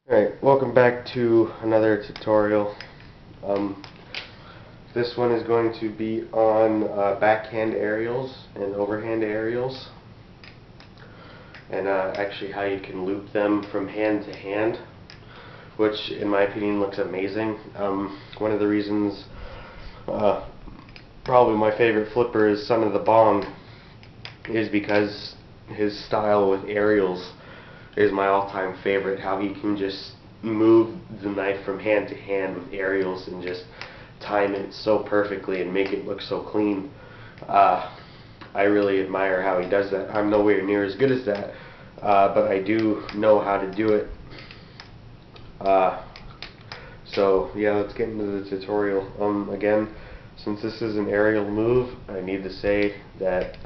Alright, welcome back to another tutorial. Um, this one is going to be on backhand aerials and overhand aerials, and actually how you can loop them from hand to hand, which in my opinion looks amazing. One of the reasons, probably my favorite flipper is Son of the Bong, is because his style with aerials is my all-time favorite. How he can just move the knife from hand to hand with aerials and just time it so perfectly and make it look so clean. I really admire how he does that. I'm nowhere near as good as that, but I do know how to do it. So yeah, let's get into the tutorial. Again, since this is an aerial move, I need to say that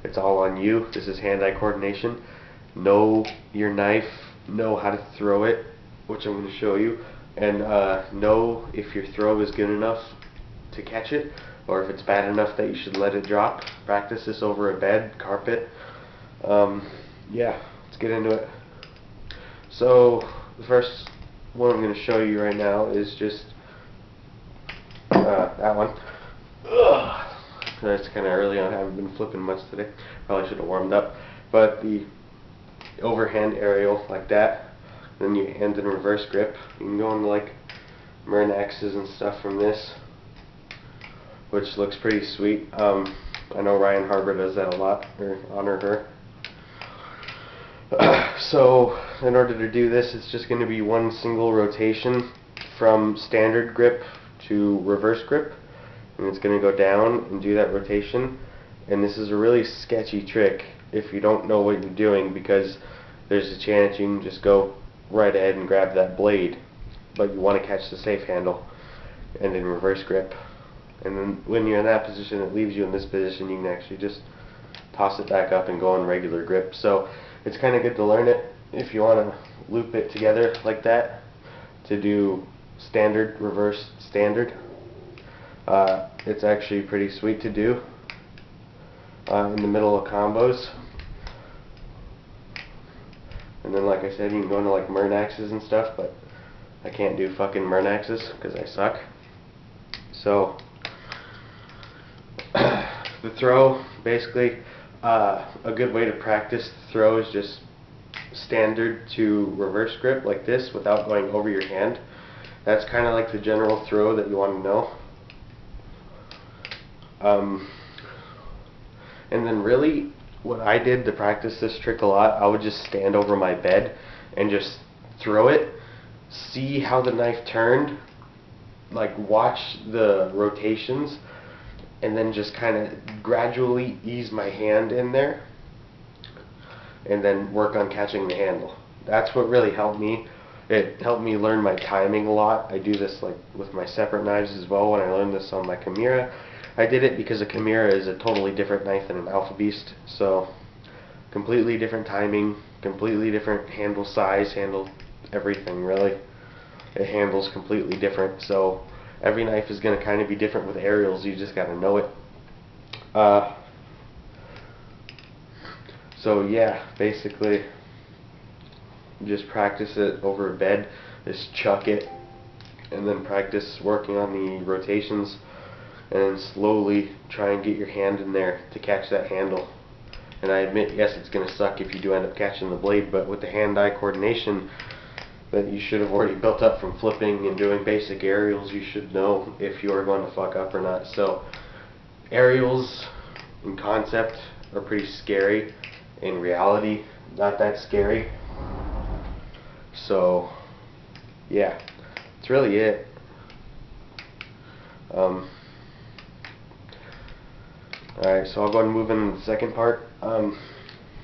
it's all on you. This is hand-eye coordination. Know your knife, know how to throw it, which I'm going to show you, and know if your throw is good enough to catch it, or if it's bad enough that you should let it drop. Practice this over a bed, carpet. Yeah, let's get into it. So the first one I'm going to show you right now is just that one. Ugh. It's kind of early on. I haven't been flipping much today. Probably should have warmed up. But the overhand aerial like that, then you hand in reverse grip. You can go into like Murnaxes and stuff from this, which looks pretty sweet. I know Ryan Harbour does that a lot, or honor her. So in order to do this, it's just going to be one single rotation from standard grip to reverse grip, and it's going to go down and do that rotation. And this is a really sketchy trick if you don't know what you're doing, because there's a chance you can just go right ahead and grab that blade, but you want to catch the safe handle and in reverse grip. And then when you're in that position, it leaves you in this position. You can actually just toss it back up and go on regular grip. So it's kind of good to learn it if you want to loop it together like that to do standard, reverse, standard. It's actually pretty sweet to do in the middle of combos. And then, like I said, you can go into like Murnaxes and stuff, but I can't do fucking Murnaxes because I suck. So the throw, basically, a good way to practice the throw is just standard to reverse grip like this without going over your hand. That's kind of like the general throw that you want to know. And then really, what I did to practice this trick a lot, I would just stand over my bed and just throw it, see how the knife turned, like watch the rotations, and then just kind of gradually ease my hand in there and then work on catching the handle. That's what really helped me. It helped me learn my timing a lot. I do this like with my separate knives as well. When I learned this on my Chimera, I did it because a Chimera is a totally different knife than an Alpha Beast. So completely different timing, completely different handle size, handle everything really. It handles completely different. So every knife is going to kind of be different with aerials. You just got to know it. So yeah, basically just practice it over a bed. Just chuck it and then practice working on the rotations, and then slowly try and get your hand in there to catch that handle. And I admit, yes, it's going to suck if you do end up catching the blade, but with the hand-eye coordination that you should have already built up from flipping and doing basic aerials, you should know if you are going to fuck up or not. So aerials in concept are pretty scary. In reality, not that scary. So yeah, that's really it. Alright, so I'll go ahead and move into the second part,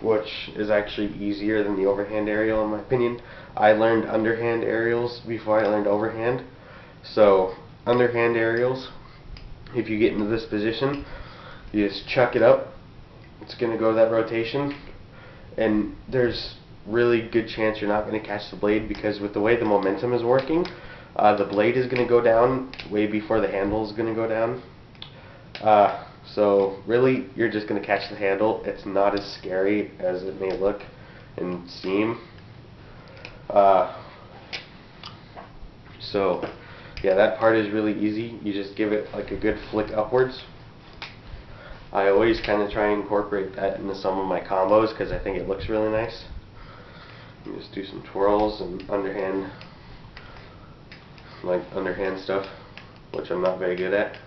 which is actually easier than the overhand aerial in my opinion. I learned underhand aerials before I learned overhand. So underhand aerials, if you get into this position, you just chuck it up. It's going to go that rotation, and there's really good chance you're not going to catch the blade, because with the way the momentum is working, the blade is going to go down way before the handle is going to go down. So really, you're just going to catch the handle. It's not as scary as it may look and seem. So yeah, that part is really easy. You just give it like a good flick upwards. I always kind of try and incorporate that into some of my combos because I think it looks really nice. You just do some twirls and underhand, like underhand stuff, which I'm not very good at.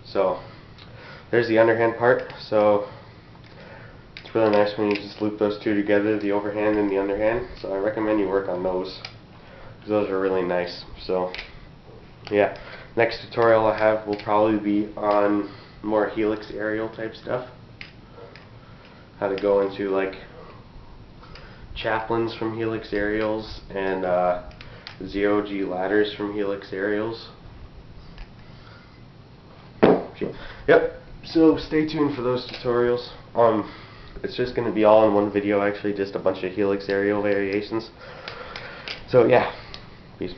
So there's the underhand part. So it's really nice when you just loop those two together, the overhand and the underhand. So I recommend you work on those because those are really nice. So yeah, next tutorial I have will probably be on more helix aerial type stuff. How to go into like chaplains from helix aerials and ZOG ladders from helix aerials. Yep, so stay tuned for those tutorials. It's just going to be all in one video actually, just a bunch of helix aerial variations. So yeah, peace.